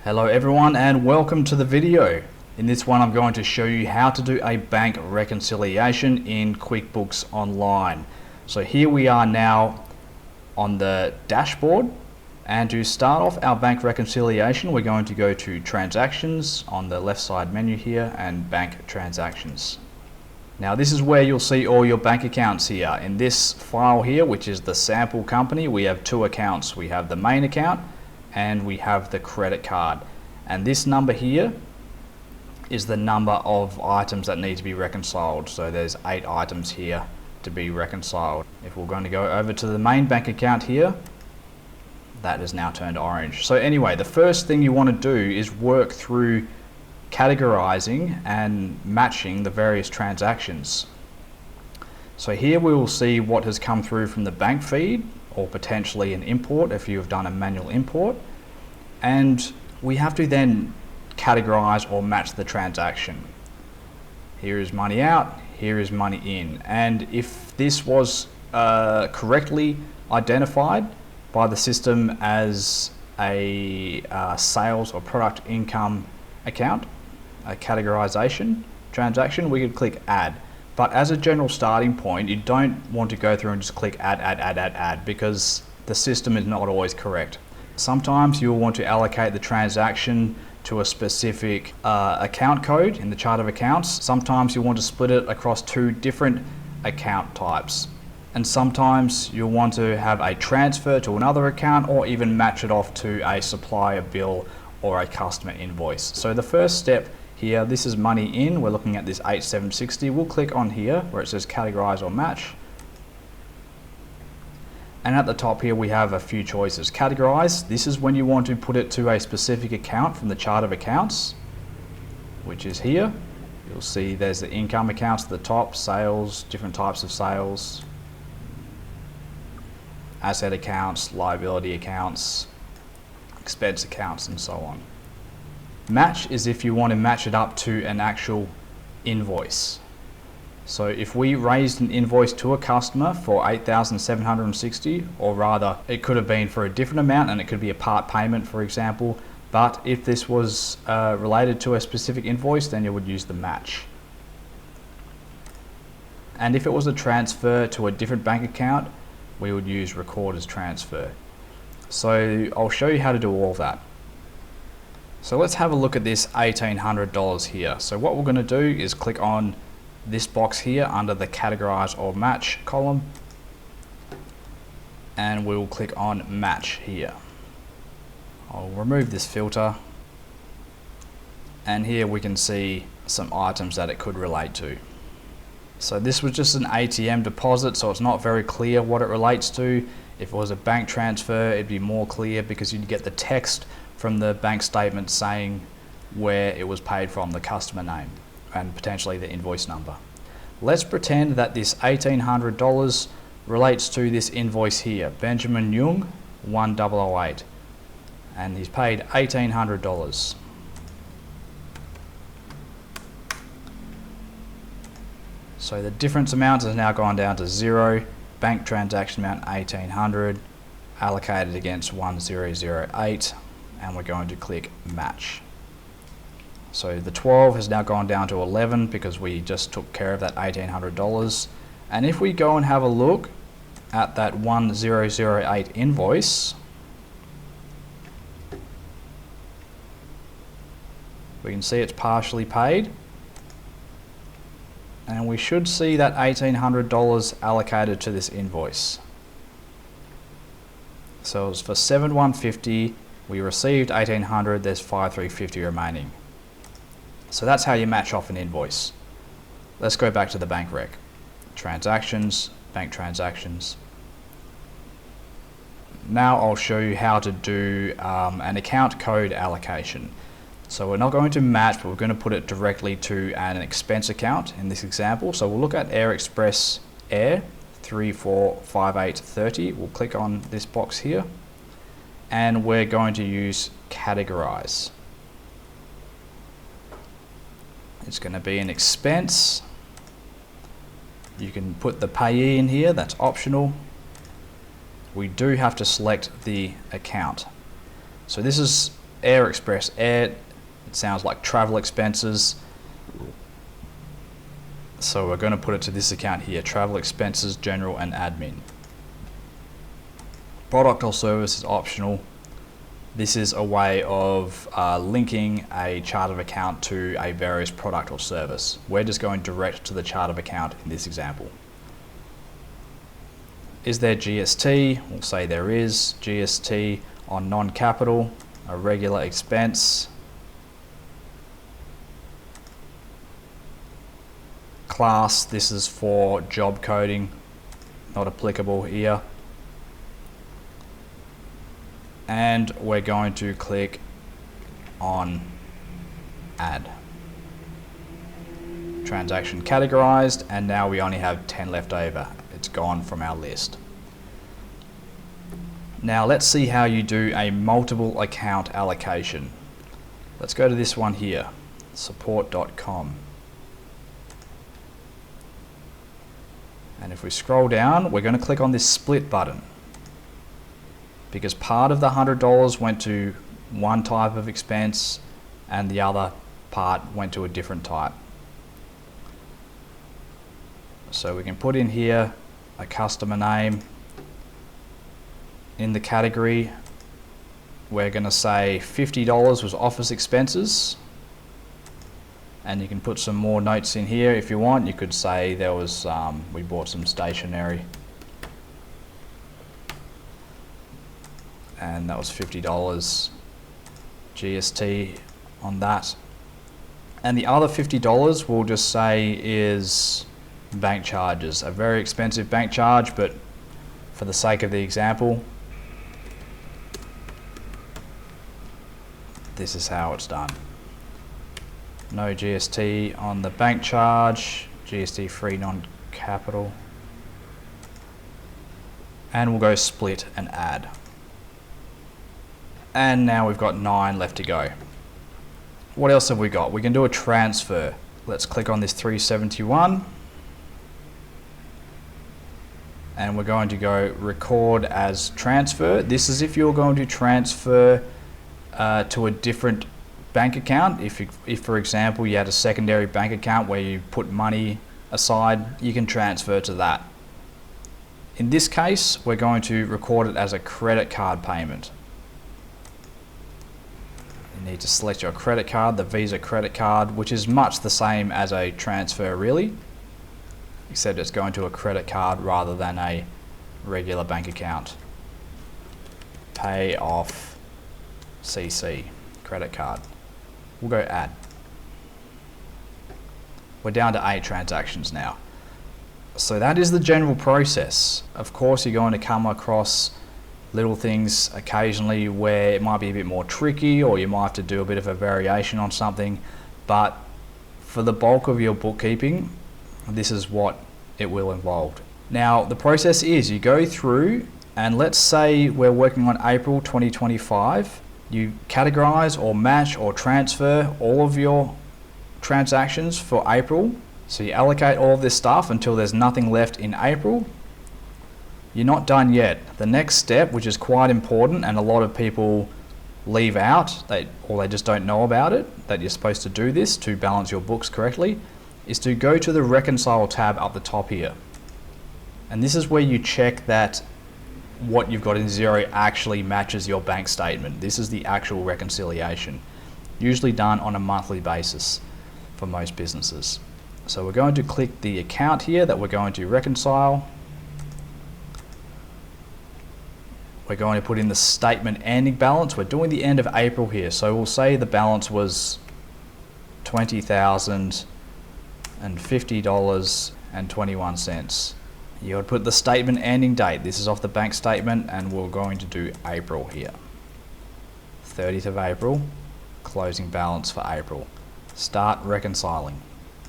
Hello everyone and welcome to the video. In this one I'm going to show you how to do a bank reconciliation in QuickBooks Online. So here we are now on the dashboard, and to start off our bank reconciliation we're going to go to transactions on the left side menu here and bank transactions. Now this is where you'll see all your bank accounts here. In this file here, which is the sample company, we have two accounts. We have the main account and we have the credit card, and this number here is the number of items that need to be reconciled. So there's 8 items here to be reconciled. If we're going to go over to the main bank account here, that is now turned orange. So anyway, the first thing you want to do is work through categorizing and matching the various transactions. So here we will see what has come through from the bank feed, or potentially an import if you have done a manual import, and we have to then categorize or match the transaction. Here is money out, here is money in, and if this was correctly identified by the system as a sales or product income account, a categorization transaction, we could click add. But as a general starting point, you don't want to go through and just click add, because the system is not always correct. Sometimes you'll want to allocate the transaction to a specific account code in the chart of accounts. Sometimes you want to split it across 2 different account types. And sometimes you'll want to have a transfer to another account, or even match it off to a supplier bill or a customer invoice. So the first step here, this is money in, we're looking at this 8760. We'll click on here where it says categorize or match, and at the top here we have a few choices. Categorize, this is when you want to put it to a specific account from the chart of accounts, which is here. You'll see there's the income accounts at the top, sales, different types of sales, asset accounts, liability accounts, expense accounts, and so on. Match is if you want to match it up to an actual invoice. So if we raised an invoice to a customer for $8,760, or rather it could have been for a different amount and it could be a part payment, for example, but if this was related to a specific invoice, then you would use the match. And if it was a transfer to a different bank account, we would use record as transfer. So I'll show you how to do all of that. So let's have a look at this $1,800 here. So what we're going to do is click on this box here under the categorize or match column, and we'll click on match here. I'll remove this filter, and here we can see some items that it could relate to. So this was just an ATM deposit, so it's not very clear what it relates to. If it was a bank transfer, it'd be more clear because you'd get the text from the bank statement saying where it was paid from, the customer name, and potentially the invoice number. Let's pretend that this $1,800 relates to this invoice here, Benjamin Young 1008, and he's paid $1,800. So the difference amount has now gone down to 0. Bank transaction amount 1,800, allocated against 1008, and we're going to click match. So the 12 has now gone down to 11 because we just took care of that $1,800. And if we go and have a look at that 1008 invoice, we can see it's partially paid, and we should see that $1,800 allocated to this invoice. So it was for 7,150, we received 1,800, there's 5,350 remaining. So that's how you match off an invoice. Let's go back to the bank rec. Transactions, bank transactions. Now I'll show you how to do an account code allocation. So we're not going to match, but we're going to put it directly to an expense account in this example. So we'll look at Air Express Air 345830. We'll click on this box here, and we're going to use categorize. It's going to be an expense. You can put the payee in here, that's optional. We do have to select the account. So this is Air Express Air, it sounds like travel expenses. So we're going to put it to this account here, travel expenses, general and admin. Product or service is optional. This is a way of linking a chart of account to a various product or service. We're just going direct to the chart of account in this example. Is there GST? We'll say there is GST on non-capital, a regular expense. Class, this is for job coding, not applicable here. And we're going to click on add. Transaction categorized, and now we only have 10 left over. It's gone from our list. Now let's see how you do a multiple account allocation. Let's go to this one here, support.com. And if we scroll down, we're going to click on this split button, because part of the $100 went to one type of expense and the other part went to a different type. So we can put in here a customer name. In the category, we're going to say $50 was office expenses. And you can put some more notes in here if you want. You could say there was, we bought some stationery. And that was $50 GST on that. And the other $50 we'll just say is bank charges, a very expensive bank charge, but for the sake of the example, this is how it's done. No GST on the bank charge, GST free non-capital. And we'll go split and add. And now we've got 9 left to go. What else have we got? We can do a transfer. Let's click on this 371. And we're going to go record as transfer. This is if you're going to transfer to a different bank account. If for example you had a secondary bank account where you put money aside, you can transfer to that. In this case, we're going to record it as a credit card payment. You need to select your credit card, the Visa credit card, which is much the same as a transfer really, except it's going to a credit card rather than a regular bank account. Pay off CC, credit card. We'll go add. We're down to 8 transactions now. So that is the general process. Of course, you're going to come across little things occasionally where it might be a bit more tricky, or you might have to do a bit of a variation on something, but for the bulk of your bookkeeping, this is what it will involve. Now the process is you go through, and let's say we're working on April 2025, you categorize or match or transfer all of your transactions for April. So you allocate all of this stuff until there's nothing left in April. You're not done yet. The next step, which is quite important and a lot of people leave out, or they just don't know about it, that you're supposed to do this to balance your books correctly, is to go to the Reconcile tab up the top here. And this is where you check that what you've got in zero actually matches your bank statement. This is the actual reconciliation, usually done on a monthly basis for most businesses. So we're going to click the account here that we're going to reconcile. We're going to put in the statement ending balance. We're doing the end of April here, so we'll say the balance was $20,050.21. You would put the statement ending date. This is off the bank statement, and we're going to do April here. 30th of April, closing balance for April. Start reconciling.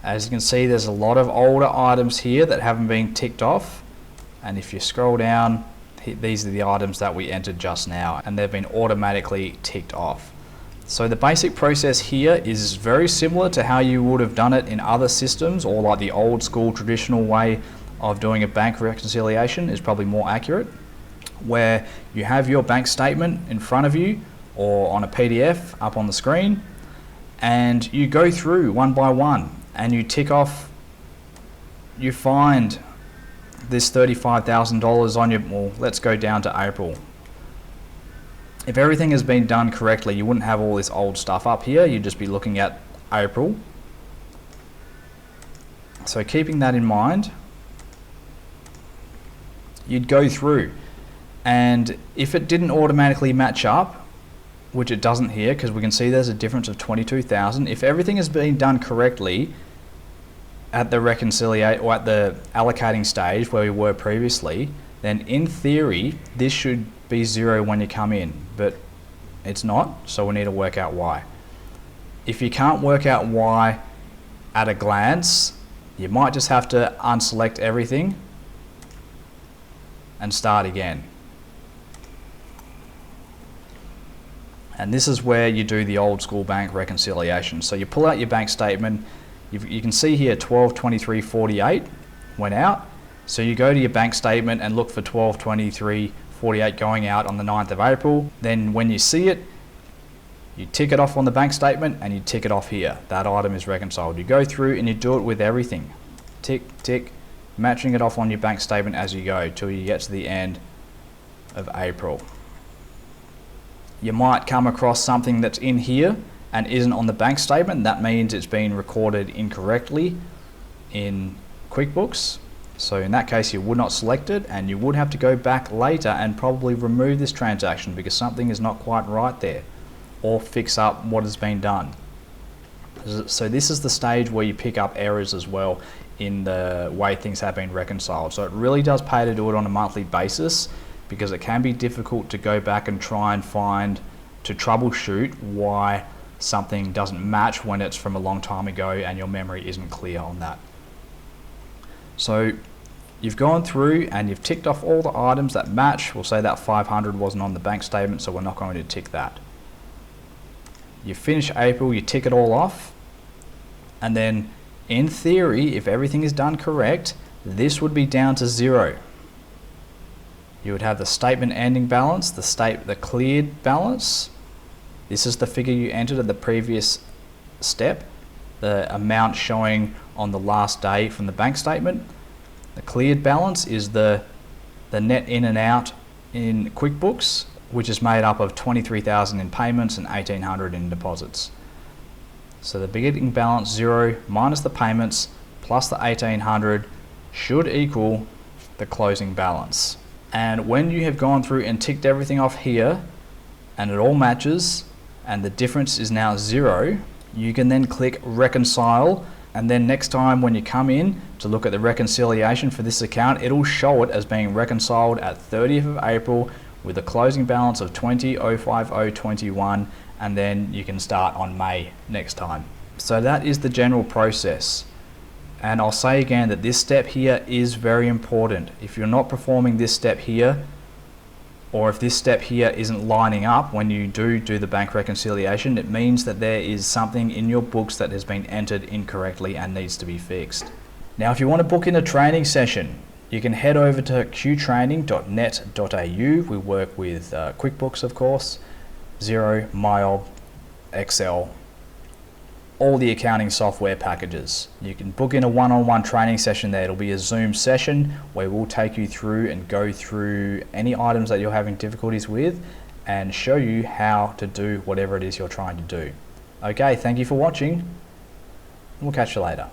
As you can see, there's a lot of older items here that haven't been ticked off, and if you scroll down, these are the items that we entered just now, and they've been automatically ticked off. So the basic process here is very similar to how you would have done it in other systems, or like the old school traditional way of doing a bank reconciliation is probably more accurate, where you have your bank statement in front of you, or on a PDF up on the screen, and you go through one by one and you tick off. You find this $35,000 on your, well, let's go down to April. If everything has been done correctly, you wouldn't have all this old stuff up here. You'd just be looking at April. So keeping that in mind, you'd go through, and if it didn't automatically match up, which it doesn't here because we can see there's a difference of 22,000, if everything has been done correctly at the reconciliate or at the allocating stage where we were previously, then in theory this should be 0 when you come in, but it's not, so we need to work out why. If you can't work out why at a glance, you might just have to unselect everything and start again. And this is where you do the old school bank reconciliation. So you pull out your bank statement. You can see here 12/23/48 went out. So you go to your bank statement and look for 12/23/48 going out on the 9th of April. Then when you see it, you tick it off on the bank statement and you tick it off here. That item is reconciled. You go through and you do it with everything. Tick, tick, matching it off on your bank statement as you go till you get to the end of April. You might come across something that's in here and isn't on the bank statement. That means it's been recorded incorrectly in QuickBooks. So in that case, you would not select it, and you would have to go back later and probably remove this transaction because something is not quite right there, or fix up what has been done. So this is the stage where you pick up errors as well in the way things have been reconciled. So it really does pay to do it on a monthly basis, because it can be difficult to go back and try and to troubleshoot why something doesn't match when it's from a long time ago and your memory isn't clear on that. So you've gone through and you've ticked off all the items that match. We'll say that 500 wasn't on the bank statement, so we're not going to tick that. You finish April, you tick it all off, and then in theory, if everything is done correct, this would be down to 0. You would have the statement ending balance, the cleared balance. This is the figure you entered at the previous step, the amount showing on the last day from the bank statement. The cleared balance is the net in and out in QuickBooks, which is made up of 23,000 in payments and 1,800 in deposits. So the beginning balance 0 minus the payments plus the 1,800 should equal the closing balance. And when you have gone through and ticked everything off here and it all matches and the difference is now 0, you can then click Reconcile, and then next time when you come in to look at the reconciliation for this account, it'll show it as being reconciled at 30th of April with a closing balance of 20,050.21, and then you can start on May next time. So that is the general process. And I'll say again that this step here is very important. If you're not performing this step here, or if this step here isn't lining up when you do the bank reconciliation, it means that there is something in your books that has been entered incorrectly and needs to be fixed. Now, if you want to book in a training session, you can head over to qtraining.net.au. We work with QuickBooks, of course, Xero, MyOb, Excel, all the accounting software packages. You can book in a one-on-one training session there. It'll be a Zoom session where we'll take you through and go through any items that you're having difficulties with and show you how to do whatever it is you're trying to do. Okay, thank you for watching. We'll catch you later.